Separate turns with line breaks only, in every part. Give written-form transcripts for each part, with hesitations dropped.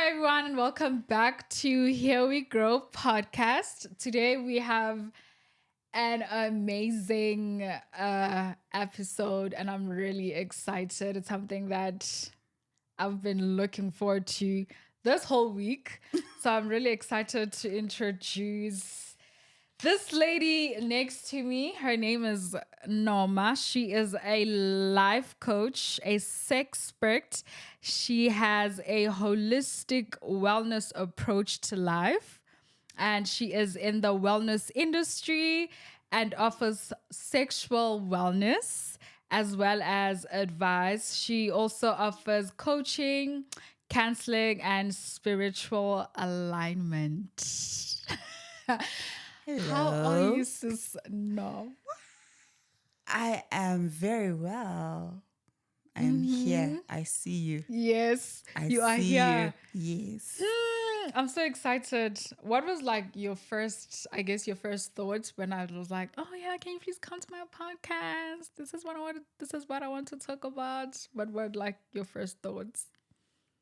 everyone, and welcome back to Here We Grow podcast. Today we have an amazing episode, and I'm really excited. It's something that I've been looking forward to this whole week. So I'm really excited to introduce this lady next to me. Her name is Norma. She is a life coach, a sexpert. She has a holistic wellness approach to life, and she is in the wellness industry and offers sexual wellness as well as advice. She also offers coaching, counseling, and spiritual alignment. How are
Hello.
you, sis? No.
I am very well. I am here. I see you.
Yes,
I
you are
see
here.
you. Yes.
I'm so excited. What was like your first, I guess, your first thoughts when I was like, "Oh yeah, can you please come to my podcast? This is what I want. This is what I want to talk about." What were like your first thoughts?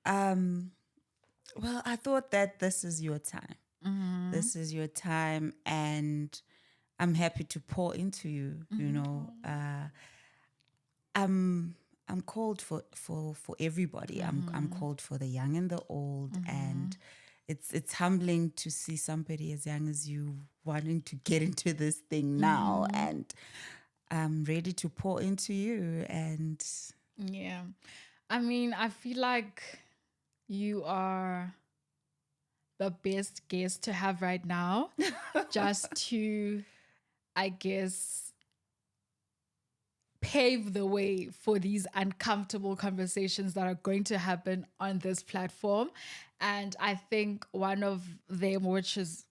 Um, well, I thought that this is your time. This is your time, and I'm happy to pour into you. I'm called for everybody. I'm called for the young and the old, and it's humbling to see somebody as young as you wanting to get into this thing now, and I'm ready to pour into you. And
Yeah, I mean, I feel like you are the best guest to have right now, just to, I guess, pave the way for these uncomfortable conversations that are going to happen on this platform. And I think one of them, which is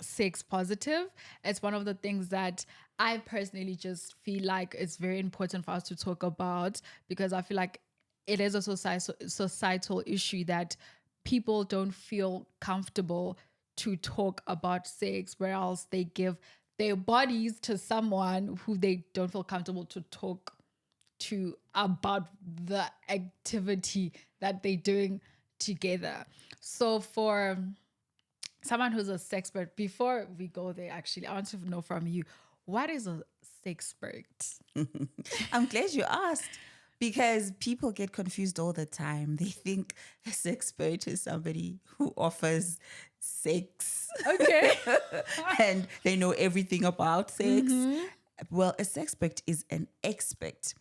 sex positive, it's one of the things that I personally just feel like it's very important for us to talk about, because I feel like it is a societal issue that people don't feel comfortable to talk about sex, where else they give their bodies to someone who they don't feel comfortable to talk to about the activity that they're doing together. So for someone who's a sexpert, before we go there, actually, I want to know from you, what is a sexpert?
I'm glad you asked, because people get confused all the time. They think a sexpert is somebody who offers sex
Okay.
and they know everything about sex. Well, a sexpert is an expert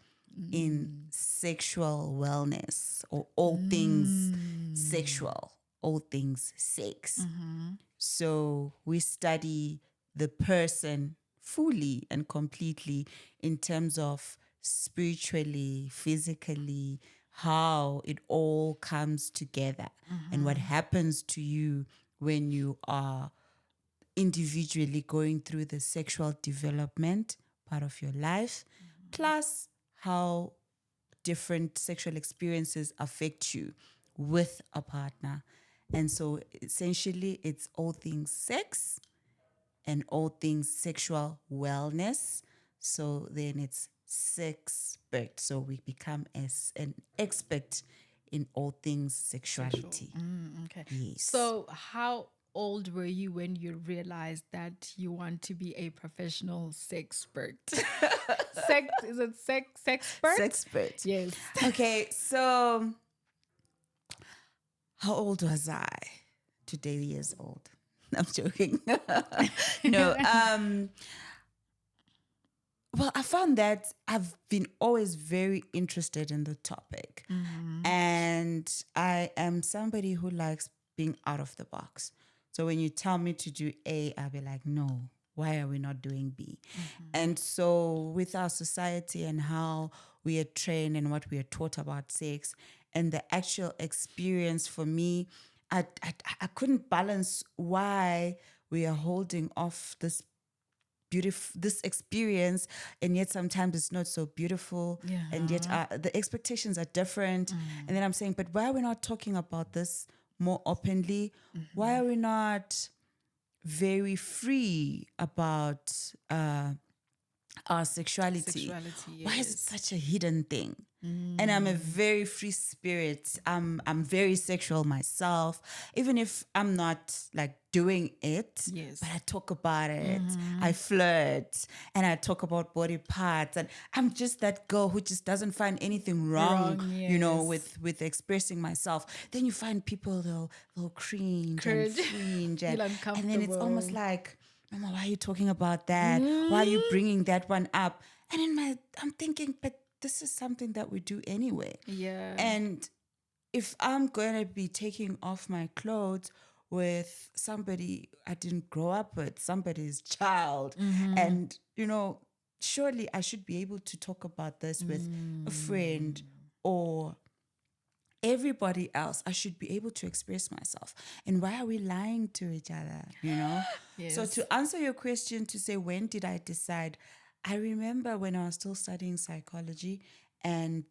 in sexual wellness, or all things sexual, all things sex. So we study the person fully and completely in terms of spiritually, physically, how it all comes together and what happens to you when you are individually going through the sexual development part of your life, plus how different sexual experiences affect you with a partner. And so essentially, it's all things sex and all things sexual wellness. So then it's sexpert. So we become as an expert in all things sexuality.
Okay.
Yes.
So how old were you when you realized that you want to be a professional sexpert? Is it sexpert?
Sexpert.
Yes.
Okay, so how old was I? Today years old. I'm joking. No. Well, I found that I've been always very interested in the topic. And I am somebody who likes being out of the box. So when you tell me to do A, I'll be like, no, why are we not doing B? And so with our society and how we are trained and what we are taught about sex and the actual experience for me, I couldn't balance why we are holding off this experience, and yet sometimes it's not so beautiful, and yet the expectations are different. And then I'm saying, but why are we not talking about this more openly? Why are we not very free about our sexuality? Why is it such a hidden thing? And I'm a very free spirit. I'm very sexual myself, even if I'm not like doing it.
Yes.
But I talk about it. I flirt and I talk about body parts, and I'm just that girl who just doesn't find anything wrong,
Wrong,
with expressing myself. Then you find people they'll cringe and
Cringe.
fringe,
Feel
and then it's almost
uncomfortable.
like, Mama, why are you talking about that? Why are you bringing that one up? And I'm thinking, but this is something that we do anyway.
Yeah.
And if I'm going to be taking off my clothes with somebody I didn't grow up with, somebody's child, and, surely I should be able to talk about this with a friend or everybody else. I should be able to express myself. And why are we lying to each other, So
Yes.
to answer your question, to say, when did I decide? I remember when I was still studying psychology, and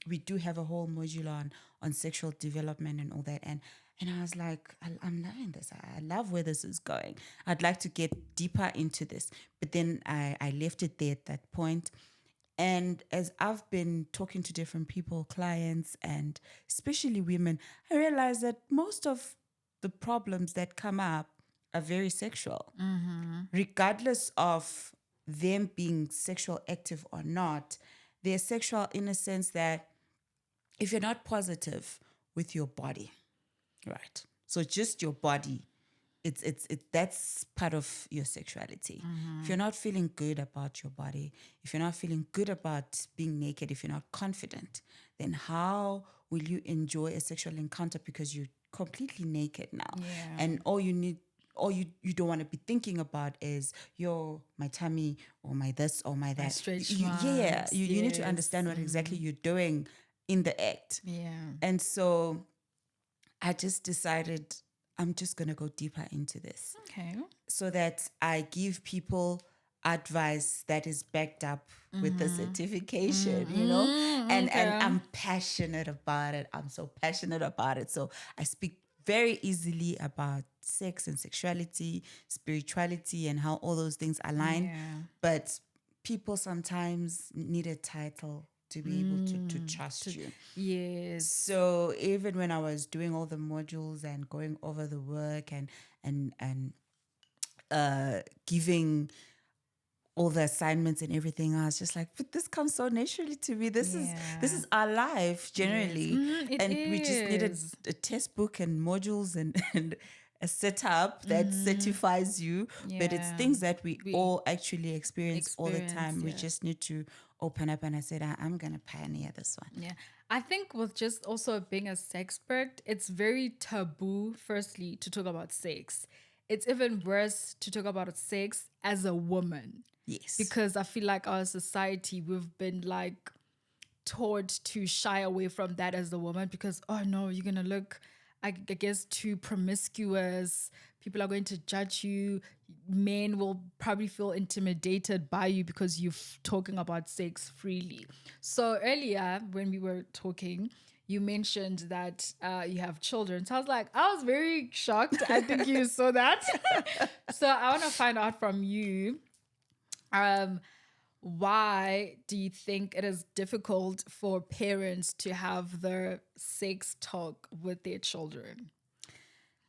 we do have a whole module on sexual development and all that. And I was like, I'm loving this. I love where this is going. I'd like to get deeper into this. But then I left it there at that point. And as I've been talking to different people, clients, and especially women, I realized that most of the problems that come up are very sexual, regardless of them being sexual active or not. They're sexual in a sense that if you're not positive with your body, right? So just your body, that's part of your sexuality. If you're not feeling good about your body, if you're not feeling good about being naked, if you're not confident, then how will you enjoy a sexual encounter, because you're completely naked now?
Yeah.
And all you don't want to be thinking about is my tummy or my this or my that.
stretch
Yeah,
marks,
you need to
yes.
understand what exactly you're doing in the act.
Yeah.
And so I just decided I'm just going to go deeper into this,
Okay.
so that I give people advice that is backed up with the certification, and
okay.
I'm passionate about it. I'm so passionate about it. So I speak very easily about sex and sexuality, spirituality, and how all those things align.
Yeah.
But people sometimes need a title to be able to trust you.
Yes.
So even when I was doing all the modules and going over the work and giving all the assignments and everything, I was just like, but this comes so naturally to me. This is our life generally,
It
and we just needed
is.
a test book and modules and a setup that certifies you. But it's
Yeah.
things that we
We
all actually experience all the time. We
yeah.
just need to open up. And I said, I'm gonna pioneer this one.
Yeah. I think with just also being a sexpert, it's very taboo, firstly, to talk about sex. It's even worse to talk about sex as a woman.
Yes.
Because I feel like our society, we've been like taught to shy away from that as a woman because, oh no, you're going to look, I guess, too promiscuous. People are going to judge you. Men will probably feel intimidated by you because you're talking about sex freely. So earlier when we were talking, you mentioned that you have children. So I was like, I was very shocked. I think you saw that. So I want to find out from you, why do you think it is difficult for parents to have their sex talk with their children?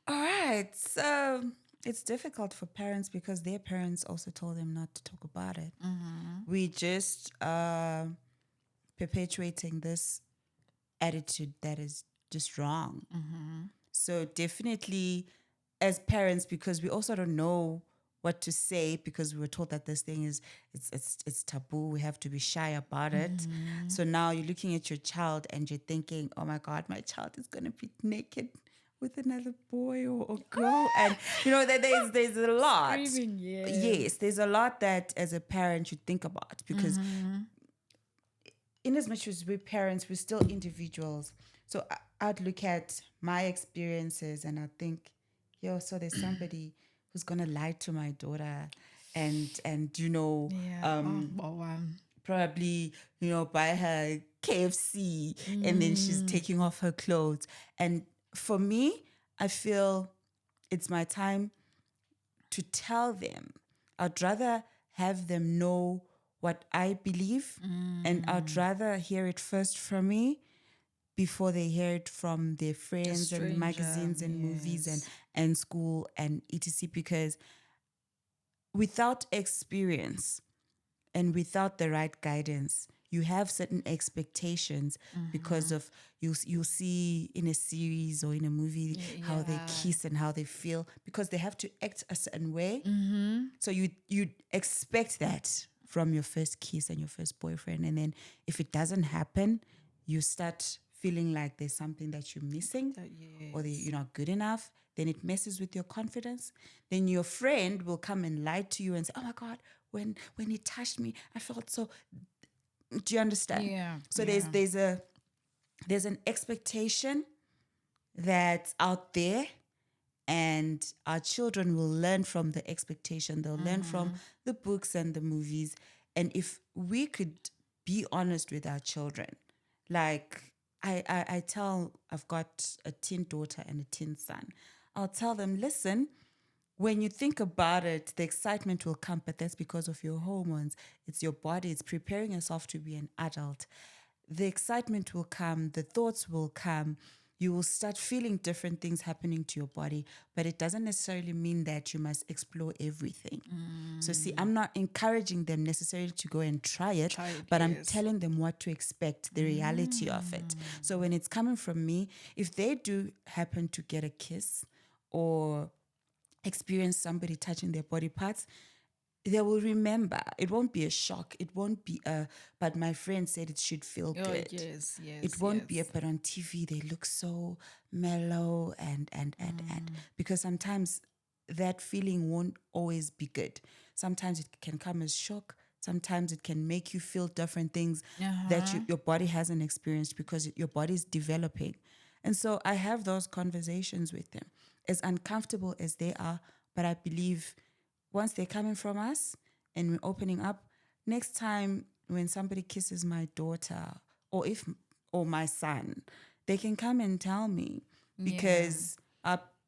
All right. So it's difficult for parents because their parents also told them not to talk about it. We just perpetuating this attitude that is just wrong. So definitely as parents, because we also don't know what to say because we were told that this thing is it's taboo. We have to be shy about it. So now you're looking at your child and you're thinking, oh my God, my child is gonna be naked with another boy or girl. And that there's a lot.
Screaming, yes.
Yes, there's a lot that as a parent you think about because in as much as we're parents, we're still individuals. So I'd look at my experiences and I think, so there's somebody who's gonna lie to my daughter and
Yeah.
probably buy her KFC and then she's taking off her clothes. And for me, I feel it's my time to tell them. I'd rather have them know what I believe, and I'd rather hear it first from me before they hear it from their
A
friends and
stranger,
magazines and movies
yes.
and school and etc. Because without experience and without the right guidance, you have certain expectations because of you'll see in a series or in a movie how they
Yeah.
kiss and how they feel because they have to act a certain way. So you expect that from your first kiss and your first boyfriend, and then if it doesn't happen, you start feeling like there's something that you're missing or that
Yes.
you're not good enough. Then it messes with your confidence. Then your friend will come and lie to you and say, "Oh my God, when he touched me, I felt so." Do you understand?
Yeah.
So
Yeah.
there's an expectation that's out there, and our children will learn from the expectation. They'll learn from the books and the movies. And if we could be honest with our children, like I tell, I've got a teen daughter and a teen son. I'll tell them, listen, when you think about it, the excitement will come, but that's because of your hormones. It's your body, it's preparing yourself to be an adult. The excitement will come, the thoughts will come. You will start feeling different things happening to your body, but it doesn't necessarily mean that you must explore everything. So, see, I'm not encouraging them necessarily to go and try it,
Try it,
but I'm
yes.
telling them what to expect, the reality of it. So, when it's coming from me, if they do happen to get a kiss or experience somebody touching their body parts, they will remember. It won't be a shock. It won't be a, but my friend said it should feel
Oh,
good.
yes,
It
yes,
won't be a,
yes.
but on TV they look so mellow and because sometimes that feeling won't always be good. Sometimes it can come as shock. Sometimes it can make you feel different things that your body hasn't experienced because your body is developing. And so I have those conversations with them, as uncomfortable as they are, but I believe once they're coming from us and we're opening up, next time when somebody kisses my daughter or if or my son, they can come and tell me
Yeah.
because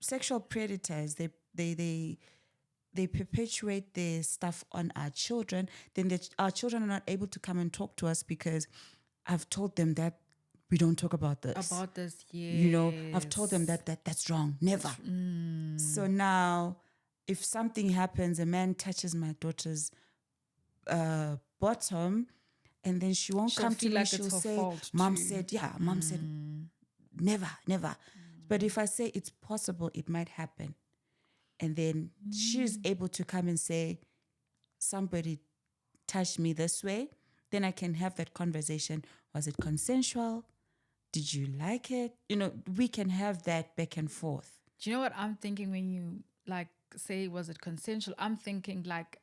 sexual predators they perpetuate their stuff on our children. Then our children are not able to come and talk to us because I've told them that we don't talk about this.
About this,
You know, I've told them
yes.
that's wrong. Never. So now, if something happens, a man touches my daughter's bottom, and then she won't
She'll
come to
feel
me,
like it's
she'll
her
say,
fault
"Mom
too.
said, yeah, Mom said, never, never." But if I say it's possible, it might happen, and then she's able to come and say, "Somebody touched me this way," then I can have that conversation. Was it consensual? Did you like it? You know, we can have that back and forth.
Do you know what I'm thinking when you like say was it consensual? I'm thinking like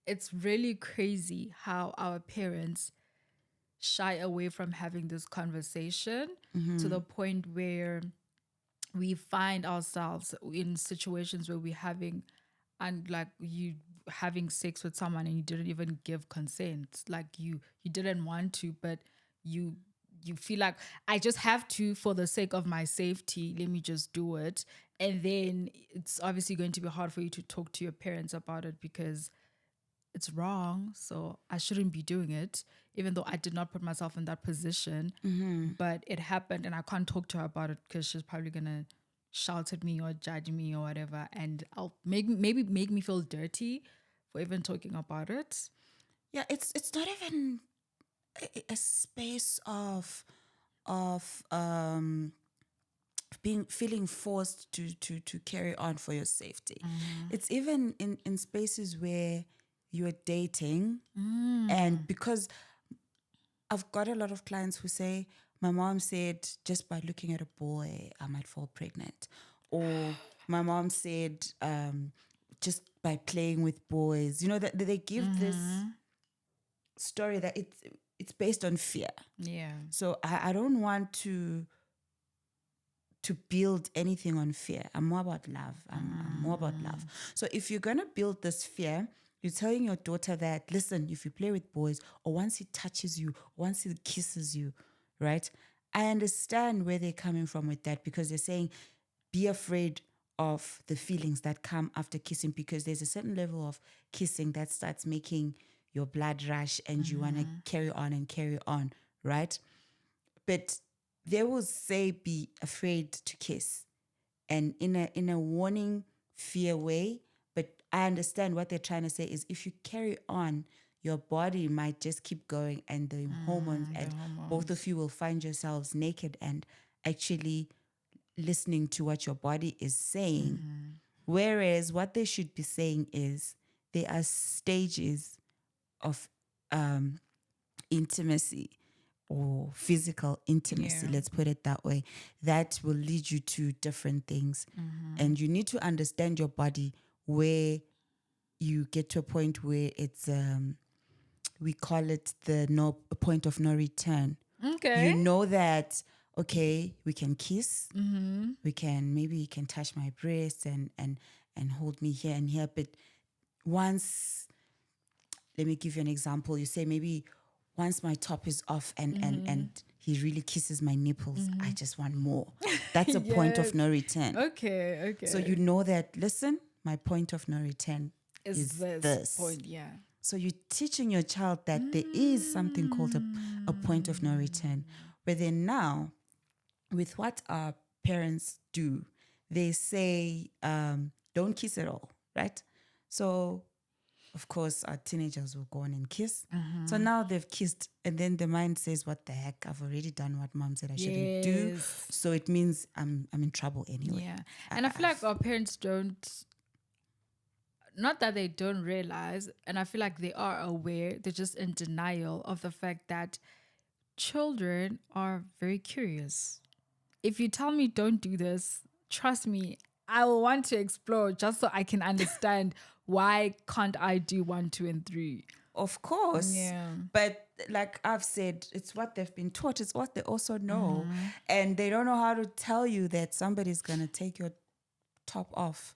it's really crazy how our parents shy away from having this conversation to the point where we find ourselves in situations where we're having and like you having sex with someone and you didn't even give consent, like you didn't want to, but you you feel like I just have to for the sake of my safety, let me just do it. And then it's obviously going to be hard for you to talk to your parents about it because it's wrong, so I shouldn't be doing it, even though I did not put myself in that position. But it happened, and I can't talk to her about it because she's probably gonna shout at me or judge me or whatever, and I'll maybe make me feel dirty for even talking about it.
Yeah, it's not even a space of being feeling forced to carry on for your safety. It's even in spaces where you're dating, and because I've got a lot of clients who say, my mom said just by looking at a boy, I might fall pregnant. Or my mom said just by playing with boys. You know, that they give this story that it's based on fear.
Yeah.
So I don't want to build anything on fear. I'm more about love. I'm more about love. So if you're going to build this fear, you're telling your daughter that, listen, if you play with boys or once he touches you, once he kisses you, right? I understand where they're coming from with that because they're saying, be afraid of the feelings that come after kissing because there's a certain level of kissing that starts making your blood rush and you want to carry on, right? But they will say be afraid to kiss, and in a warning fear way. But I understand what they're trying to say is if you carry on, your body might just keep going, and the hormones,
The
and both of
hormones.
you will find yourselves naked and actually listening to what your body is saying. Whereas what they should be saying is there are stages of intimacy or physical intimacy,
Yeah.
let's put it that way, that will lead you to different things. And you need to understand your body where you get to a point where it's, we call it the no a point of no return. You
Okay.
know that, okay, we can kiss, we can, maybe you can touch my breast and hold me here and here. But once, let me give you an example. You say maybe once my top is off and he really kisses my nipples, I just want more. That's a point
Yes.
of no return.
Okay. Okay.
So you know that, listen, my point of no return
is
is
this
this.
point? Yeah.
So you're teaching your child that there is something called a point of no return. But then now, with what our parents do, they say, don't kiss at all, right? So of course, our teenagers will go on and kiss. So now they've kissed, and then the mind says, "What the heck? I've already done what mom said I shouldn't do,
Yes.
so it means I'm in trouble anyway."
Yeah. And I feel like our parents don't, not that they don't realize, and I feel like they are aware, they're just in denial of the fact that children are very curious. If you tell me don't do this, trust me, I will want to explore just so I can understand why can't I do one, two, and three.
Of course.
Yeah.
But like I've said, it's what they've been taught. It's what they also know. And they don't know how to tell you that somebody's going to take your top off.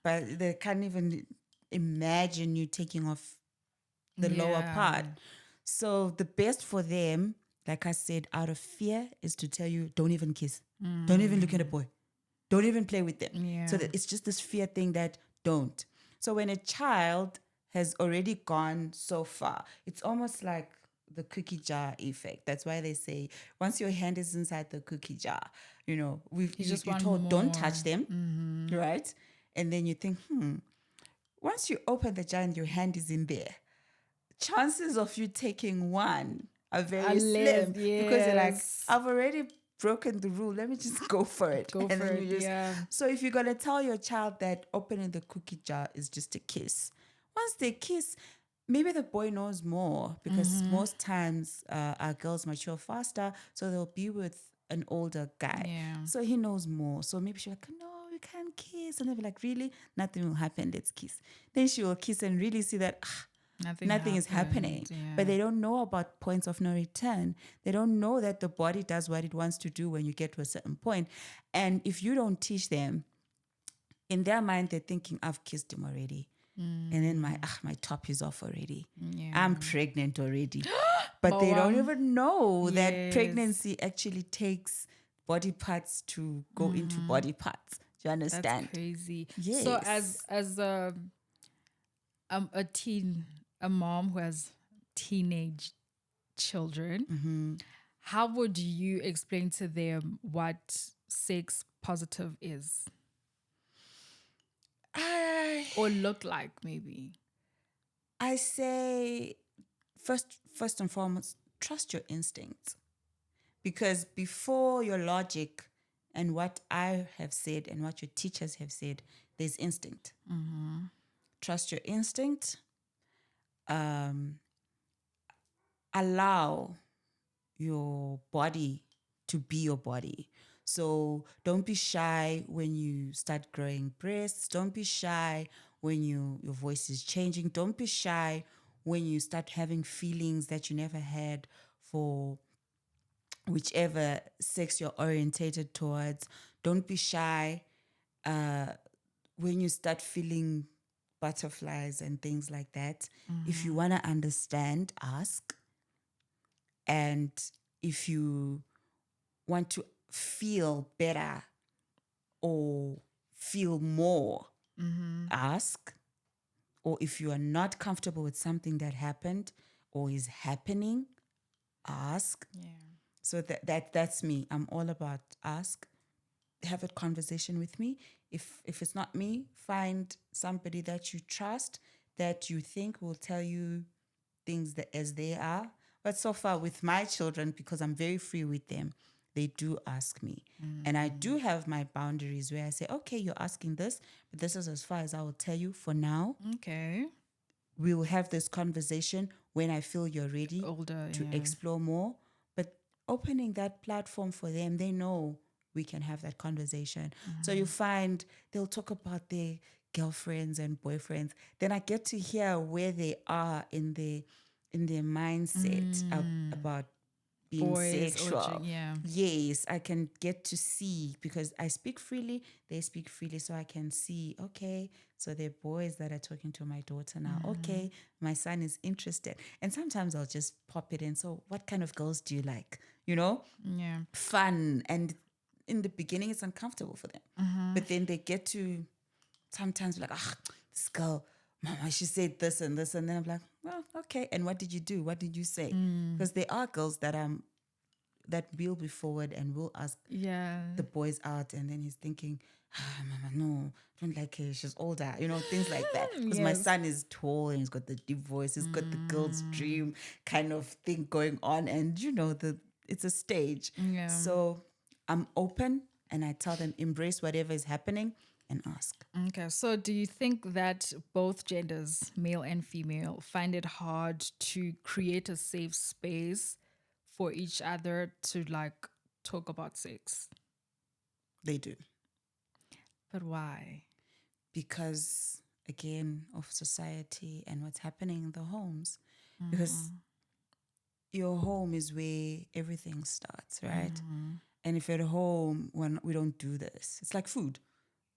But they can't even imagine you taking off the lower
Yeah.
part. So the best for them, like I said, out of fear, is to tell you, don't even kiss. Don't even look at a boy. Don't even play with them.
Yeah.
So that it's just this fear thing that don't. So when a child has already gone so far, it's almost like the cookie jar effect. That's why they say once your hand is inside the cookie jar,
just
you're
want
told don't
more.
touch them, right? And then you think, once you open the jar and your hand is in there, chances of you taking one are very
Unless,
slim because you're like,
yes.
I've already broken the rule. Let me just go for it.
Go
and
for
then
it,
you just
yeah.
So if you're gonna tell your child that opening the cookie jar is just a kiss, once they kiss, maybe the boy knows more because most times our girls mature faster, so they'll be with an older guy.
Yeah.
So he knows more. So maybe she'll like, no, we can't kiss. And they'll be like, really? Nothing will happen. Let's kiss. Then she will kiss and really see that nothing is happening.
Yeah.
But they don't know about points of no return. They don't know that the body does what it wants to do when you get to a certain point. And if you don't teach them, in their mind, they're thinking, I've kissed him already. And then my top is off already.
Yeah.
I'm pregnant already. But they don't even know that
Yes.
pregnancy actually takes body parts to go into body parts. Do you understand?
That's crazy.
Yes.
So as a mom who has teenage children, how would you explain to them what sex positive is or look like? Maybe.
I say first and foremost, trust your instincts. Because before your logic and what I have said and what your teachers have said, there's instinct. Trust your instinct. Allow your body to be your body. So don't be shy when you start growing breasts. Don't be shy when your voice is changing. Don't be shy when you start having feelings that you never had for whichever sex you're orientated towards. Don't be shy when you start feeling butterflies and things like that. If you want to understand, ask. And if you want to feel better or feel more, ask. or if you are not comfortable with something that happened or is happening, ask.
Yeah.
So that's me. I'm all about ask. Have a conversation with me. If it's not me, find somebody that you trust, that you think will tell you things that as they are. But so far with my children, because I'm very free with them, they do ask me. And I do have my boundaries where I say, okay, you're asking this, but this is as far as I will tell you for now.
Okay.
We will have this conversation when I feel you're ready
Older,
to
yeah.
explore more. But opening that platform for them, they know we can have that conversation. So you find they'll talk about their girlfriends and boyfriends. Then I get to hear where they are in their mindset about being
Boys or
sexual.
yeah.
Yes, I can get to see because I speak freely, they speak freely, so I can see, okay, so they're boys that are talking to my daughter now. Okay, my son is interested. And sometimes I'll just pop it in. So, what kind of girls do you like? You know,
Yeah.
fun. And in the beginning, it's uncomfortable for them. But then they get to sometimes be like, ah, this girl, mama, she said this and this. And then I'm like, well, okay. And what did you do? What did you say? Because there are girls that will be forward and will ask
Yeah.
the boys out, and then he's thinking, ah, mama, no, I don't like her. She's older, things like that. Because my
Yes.
son is tall and he's got the deep voice, he's got the girl's dream kind of thing going on, and it's a stage.
Yeah.
So I'm open and I tell them embrace whatever is happening and ask.
Okay. So do you think that both genders, male and female, find it hard to create a safe space for each other to like talk about sex?
They do,
But why?
because again of society and what's happening in the homes, because your home is where everything starts, right? And if at home when we don't do this, it's like food.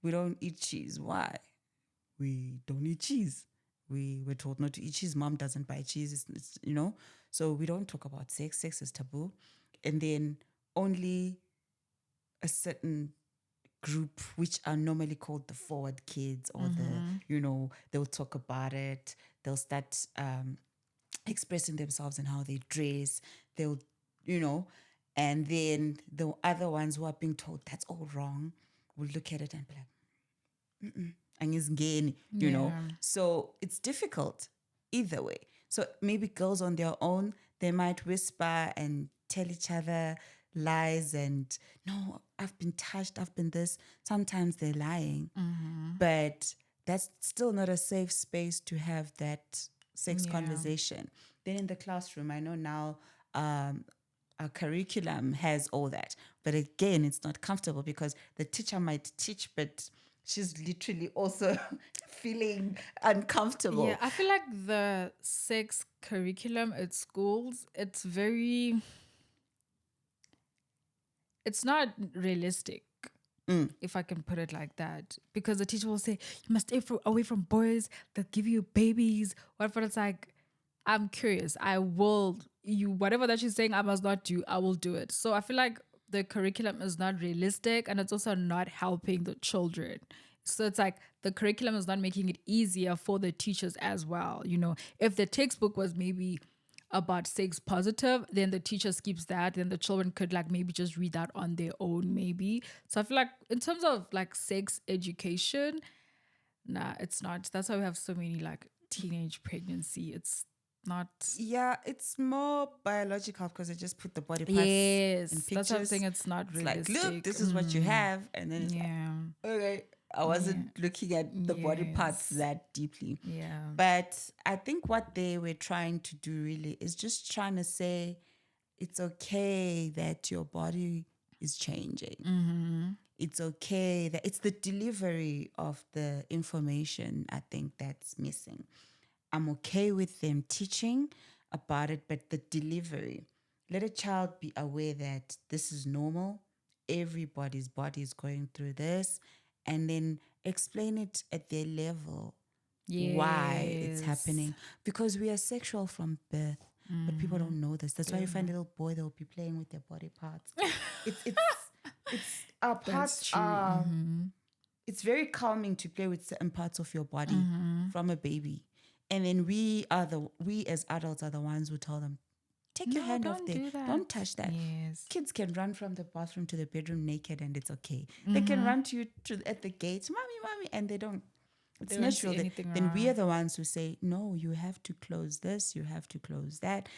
We don't eat cheese. Why? We don't eat cheese. We were told not to eat cheese. Mom doesn't buy cheese. So we don't talk about sex. Sex is taboo. And then only a certain group, which are normally called the forward kids, or they'll talk about it. They'll start expressing themselves and how they dress. They'll, you know, and then the other ones who are being told that's all wrong will look at it and be like, and it's gain.
Yeah.
So it's difficult either way. So maybe girls on their own, they might whisper and tell each other lies and, no, I've been touched, I've been this. Sometimes they're lying, but that's still not a safe space to have that sex
Yeah.
conversation. Then in the classroom, I know now our curriculum has all that. But again, it's not comfortable because the teacher might teach, but she's literally also feeling
Yeah,
uncomfortable.
I feel like the sex curriculum at schools, it's not realistic, if I can put it like that. Because the teacher will say, you must stay away from boys, they'll give you babies. What if it's like, I'm curious. Whatever that she's saying I must not do, I will do it. So I feel like the curriculum is not realistic and it's also not helping the children. So it's like the curriculum is not making it easier for the teachers as well. If the textbook was maybe about sex positive, then the teacher skips that, then the children could like maybe just read that on their own, maybe. So I feel like in terms of like sex education, nah, it's not. That's why we have so many like teenage pregnancy. It's not.
Yeah, it's more biological because they just put the body parts in
Yes, that's what I'm saying.
pictures.
It's not
It's like, look,
realistic.
this is what you have. And then it's like,
Yeah.
okay, I wasn't looking at the body parts
Yes.
that deeply.
Yeah.
But I think what they were trying to do really is just trying to say it's okay that your body is changing. It's okay that it's the delivery of the information, I think, that's missing. I'm okay with them teaching about it, but the delivery, let a child be aware that this is normal. Everybody's body is going through this, and then explain it at their level why it's
Yes.
happening, because we are sexual from birth, but people don't know this. That's why you find a little boy, they'll be playing with their body parts. It's our
That's
parts
true.
are it's very calming to play with certain parts of your body from a baby. And then we as adults are the ones who tell them, take your
No,
hand off
don't
there.
do that.
Don't touch that.
Yes.
Kids can run from the bathroom to the bedroom naked and it's okay. They can run to you at the gate, mommy, and they don't. It's
They won't see
natural.
anything
Then we are
wrong.
the ones who say, no, you have to close this, you have to close that.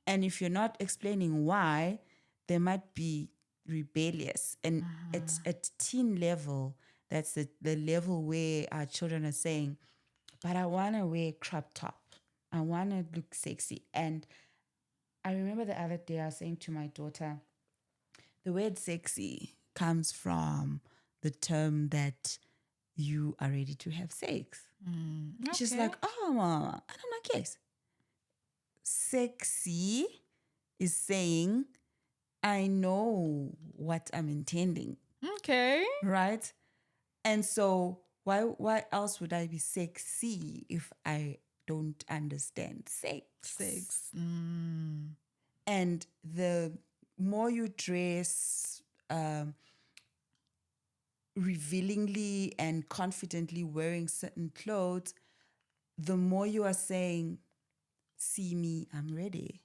And if you're not explaining why, they might be rebellious. And it's at teen level, that's the level where our children are saying, but I want to wear crop top. I want to look sexy. And I remember the other day I was saying to my daughter, the word sexy comes from the term that you are ready to have sex. She's
Okay.
like, oh, mama. And I'm like, yes. Sexy is saying, I know what I'm intending,
Okay.
right? And so why else would I be sexy if I don't understand sex?
Six.
And the more you dress revealingly and confidently wearing certain clothes, the more you are saying, see me, I'm ready.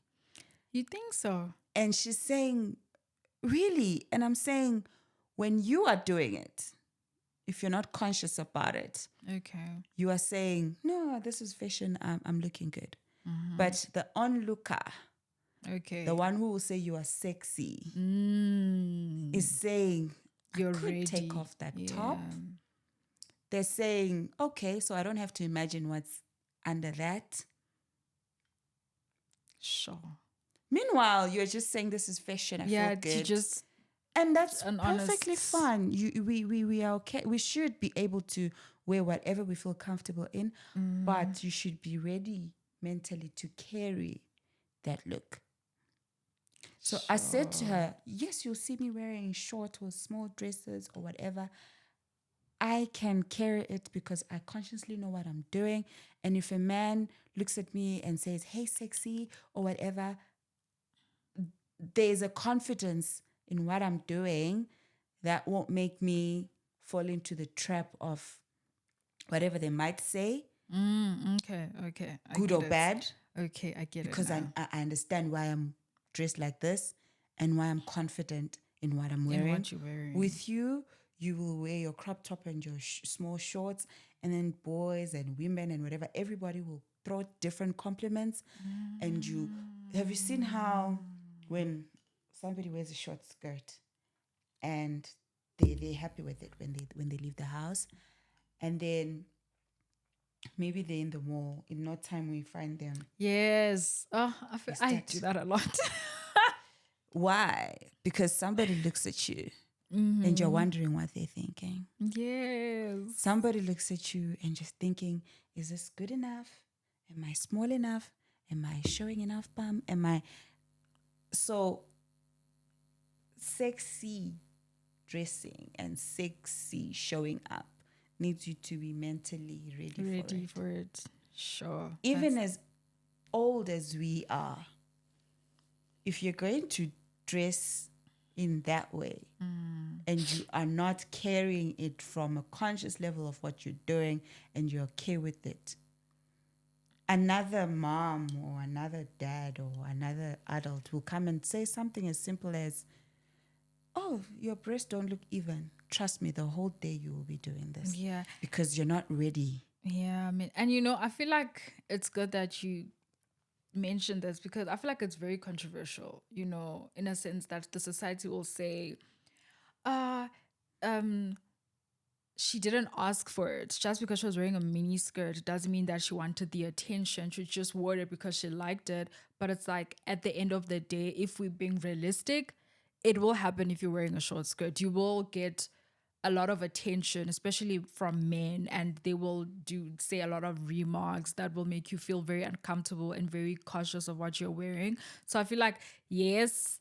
You think so?
And she's saying, really? And I'm saying, when you are doing it, if you're not conscious about it,
Okay.
you are saying, no, this is fashion, I'm looking good. But the onlooker,
Okay.
the one who will say you are sexy, is
Mm.
saying, I
You're
could
ready.
take off that
Yeah.
top. They're saying, okay, so I don't have to imagine what's under that.
Sure.
Meanwhile, you're just saying this is fashion, I
Yeah,
feel
to
good.
just
And that's
an
perfectly
honest.
fine. We are okay. We should be able to wear whatever we feel comfortable in, but you should be ready mentally to carry that look. So I said to her, yes, you'll see me wearing short or small dresses or whatever. I can carry it because I consciously know what I'm doing. And if a man looks at me and says, hey, sexy, or whatever, there's a confidence in what I'm doing that won't make me fall into the trap of whatever they might say,
Okay. Okay. I
good
get
or
it.
bad,
Okay, I get
because
it now.
I understand why I'm dressed like this and why I'm confident in what I'm
In
wearing.
what you're wearing.
With you, you will wear your crop top and your small shorts, and then boys and women and whatever, everybody will throw different compliments. And you have you seen how when somebody wears a short skirt and they're happy with it when they leave the house, and then maybe they're in the mall, in no time we find them.
Yes. Oh, I
start-
do that a lot.
Why? Because somebody looks at you and you're wondering what they're thinking.
Yes.
Somebody looks at you and just thinking, is this good enough? Am I small enough? Am I showing enough bum? So sexy dressing and sexy showing up needs you to be mentally ready for it.
For it. Sure.
Even as old as we are, if you're going to dress in that way and you are not carrying it from a conscious level of what you're doing and you're okay with it, another mom or another dad or another adult will come and say something as simple as, oh, your breasts don't look even. Trust me, the whole day you will be doing this.
Yeah.
Because you're not ready.
Yeah, I mean, and I feel like it's good that you mentioned this because I feel like it's very controversial, in a sense that the society will say, uh, um, she didn't ask for it. Just because she was wearing a mini skirt doesn't mean that she wanted the attention. She just wore it because she liked it. But it's like at the end of the day, if we're being realistic, it will happen if you're wearing a short skirt. You will get a lot of attention, especially from men, and they will say a lot of remarks that will make you feel very uncomfortable and very cautious of what you're wearing. So I feel like, yes,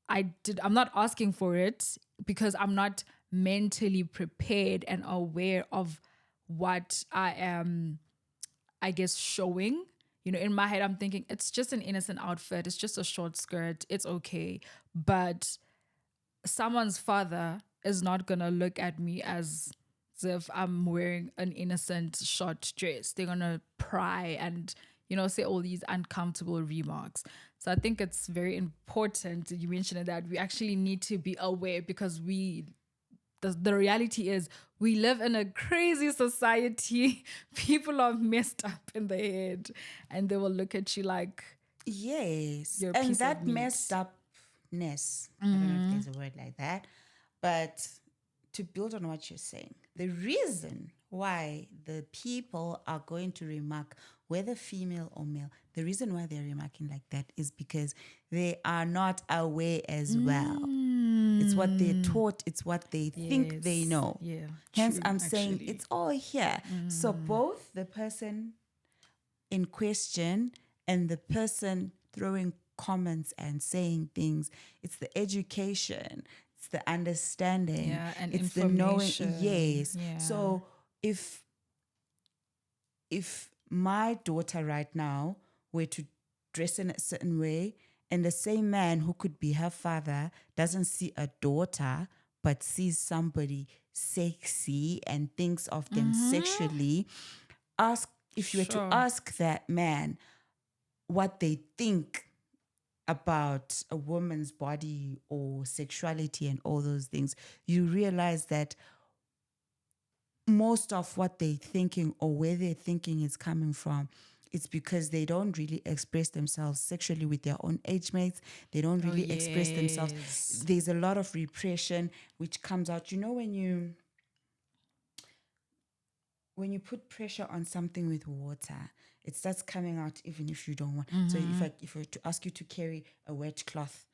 I'm not asking for it because I'm not mentally prepared and aware of what I am, I guess, showing. In my head, I'm thinking it's just an innocent outfit. It's just a short skirt. It's okay. But someone's father is not going to look at me as if I'm wearing an innocent short dress. They're gonna pry and, say all these uncomfortable remarks. So I think it's very important you mentioned that we actually need to be aware, because the reality is we live in a crazy society. People are messed up in the head, and they will look at you like
Yes.
you're a
And
piece of
that
meat.
messed upness, I don't know if there's a word like that, but to build on what you're saying, the reason why the people are going to remark, whether female or male, the reason why they're remarking like that is because they are not aware as well. It's what they're taught, it's what they think they
Yes.
know.
Yeah.
Hence,
True,
I'm saying
actually.
it's all here. So, both the person in question and the person throwing comments and saying things, it's the education, it's the understanding,
Yeah, and
it's the knowing.
information.
Yes.
Yeah.
So if my daughter right now were to dress in a certain way, and the same man who could be her father doesn't see a daughter but sees somebody sexy and thinks of them sexually, ask if you were to
Sure.
ask that man what they think about a woman's body or sexuality and all those things, you realize that most of what they're thinking or where they're thinking is coming from, it's because they don't really express themselves sexually with their own age mates. They don't
Oh,
really express themselves.
yes.
There's a lot of repression which comes out. You know, when you put pressure on something with water, it starts coming out even if you don't want. So if I were to ask you to carry a wet cloth,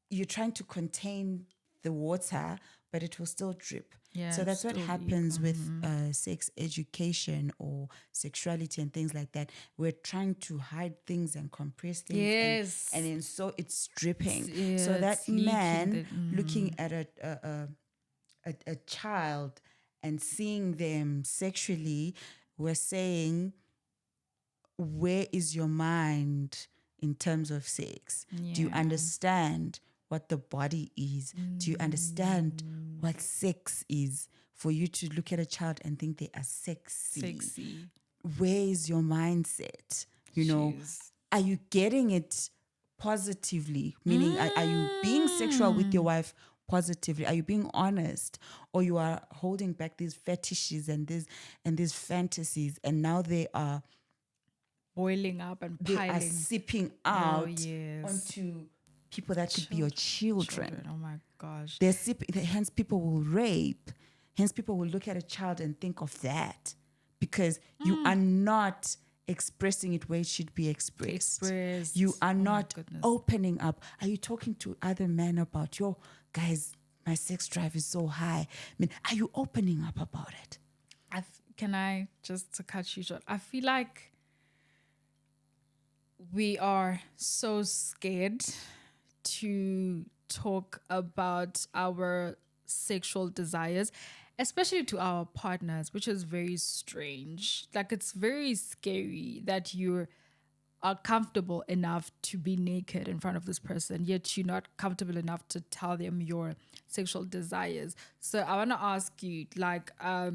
you're trying to contain the water, but it will still drip.
Yeah,
So
it's
that's what
still leak.
happens with sex education or sexuality and things like that. We're trying to hide things and compress things,
Yes.
and then so it's dripping.
Yeah,
So
it's
that
leaking.
man looking at a child and seeing them sexually, we're saying, where is your mind in terms of sex? Do you
Yeah.
understand what the body is? Do you understand what sex is? For you to look at a child and think they are sexy.
Sexy.
Where is your mindset?
Jeez.
Are you getting it positively? Meaning, are you being sexual with your wife positively? Are you being honest? Or you are holding back these fetishes and these fantasies, and now
Boiling up and
they are
piling.
seeping
Oh,
out
yes.
onto people that could be your children.
Oh, my gosh.
Hence people will rape. Hence people will look at a child and think of that, because you are not expressing it where it should be expressed. You are
Oh, my
not
goodness.
opening up. Are you talking to other men about, yo, guys, my sex drive is so high? I mean, are you opening up about it?
Can I just to cut you short? I feel like we are so scared to talk about our sexual desires, especially to our partners, which is very strange. Like, it's very scary that you are comfortable enough to be naked in front of this person, yet you're not comfortable enough to tell them your sexual desires. So I want to ask you, like, I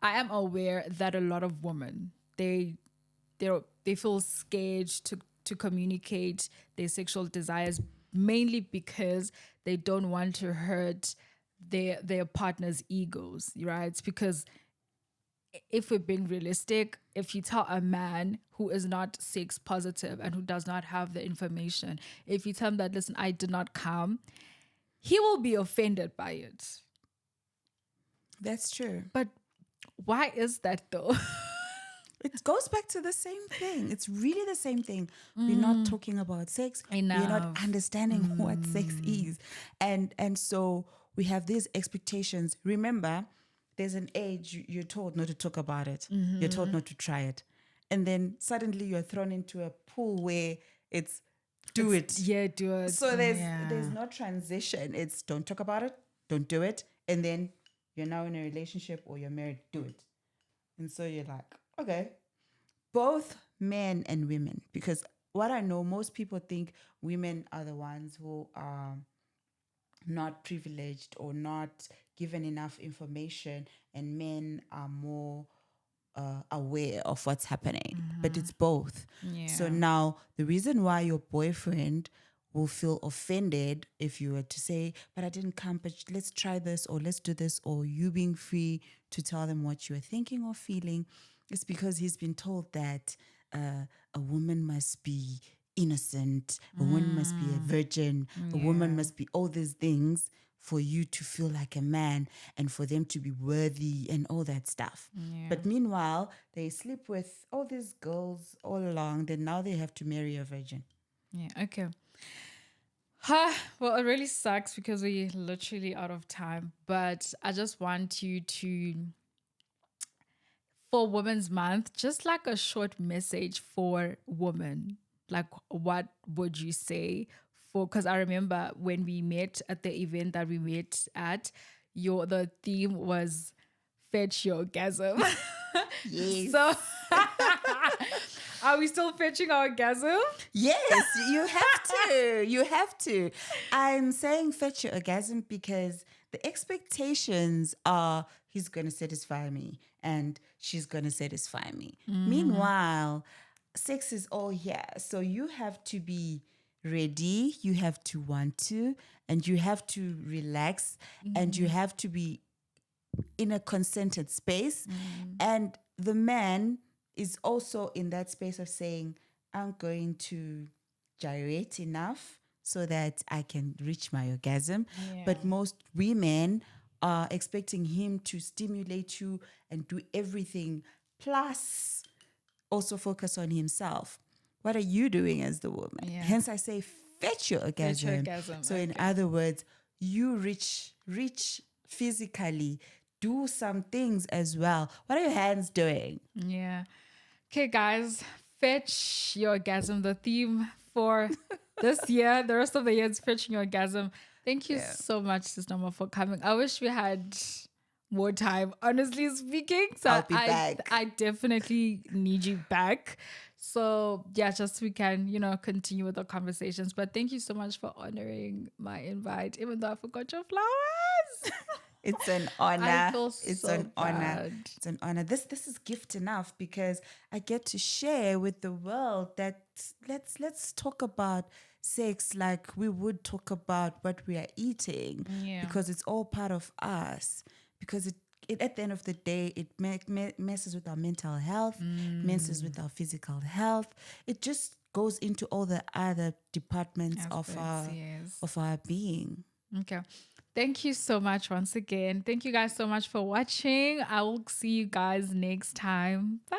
am aware that a lot of women, they feel scared to communicate their sexual desires, mainly because they don't want to hurt their partner's egos, right? It's because if we're being realistic, if you tell a man who is not sex positive and who does not have the information, if you tell him that, listen, I did not come, he will be offended by it.
That's true.
But why is that though?
It goes back to the same thing. It's really the same thing. We're not talking about sex. We're not
Enough.
understanding what sex is. And so we have these expectations. Remember, there's an age you're told not to talk about it. You're told not to try it. And then suddenly you're thrown into a pool where it's do it.
Yeah, do it.
So
Yeah.
there's no transition. It's don't talk about it, don't do it, and then you're now in a relationship or you're married, do it. And so you're like, okay, both men and women, because what I know, most people think women are the ones who are not privileged or not given enough information, and men are more aware of what's happening. But it's both. So
Yeah.
now the reason why your boyfriend will feel offended if you were to say, but I didn't come, but let's try this or let's do this, or you being free to tell them what you're thinking or feeling, it's because he's been told that a woman must be innocent, a woman must be a virgin, a woman
Yeah.
must be all these things for you to feel like a man and for them to be worthy and all that stuff.
Yeah.
But meanwhile, they sleep with all these girls all along, then now they have to marry a virgin.
Yeah. Okay. Ha, well, it really sucks because we're literally out of time. But I just want you to, for Women's Month, just like a short message for women. Like, what would you say for? Because I remember when we met at the event that we met at, the theme was fetch your orgasm.
Yes.
So, are we still fetching our orgasm?
Yes, you have to. You have to. I'm saying fetch your orgasm because the expectations are he's going to satisfy me and she's going to satisfy me. Meanwhile, sex is all here. So you have to be ready, you have to want to, and you have to relax, and you have to be in a consented space. And the man is also in that space of saying, I'm going to gyrate enough so that I can reach my orgasm.
Yeah.
But most women are expecting him to stimulate you and do everything, plus also focus on himself. What are you doing as the woman?
Yeah.
Hence, I say fetch your orgasm.
orgasm,
So, in
okay.
other words, you reach physically, do some things as well. What are your hands doing?
Yeah. Okay, guys, fetch your orgasm. The theme for this year, the rest of the year is fetching your orgasm. Thank you so much, Sis Norma, for coming. I wish we had more time, honestly speaking. So
I'll be back.
I definitely need you back. So yeah, just we can, continue with the conversations. But thank you so much for honoring my invite, even though I forgot your flowers.
It's an
I
honor.
feel
It's
so
an honor.
bad.
It's an honor. This is gift enough because I get to share with the world that let's talk about sex like we would talk about what we are eating,
Yeah.
because it's all part of us. Because it at the end of the day, it messes with our mental health, messes with our physical health. It just goes into all the other departments
Aspects, yes.
of our being.
Okay. Thank you so much once again. Thank you guys so much for watching. I will see you guys next time. Bye.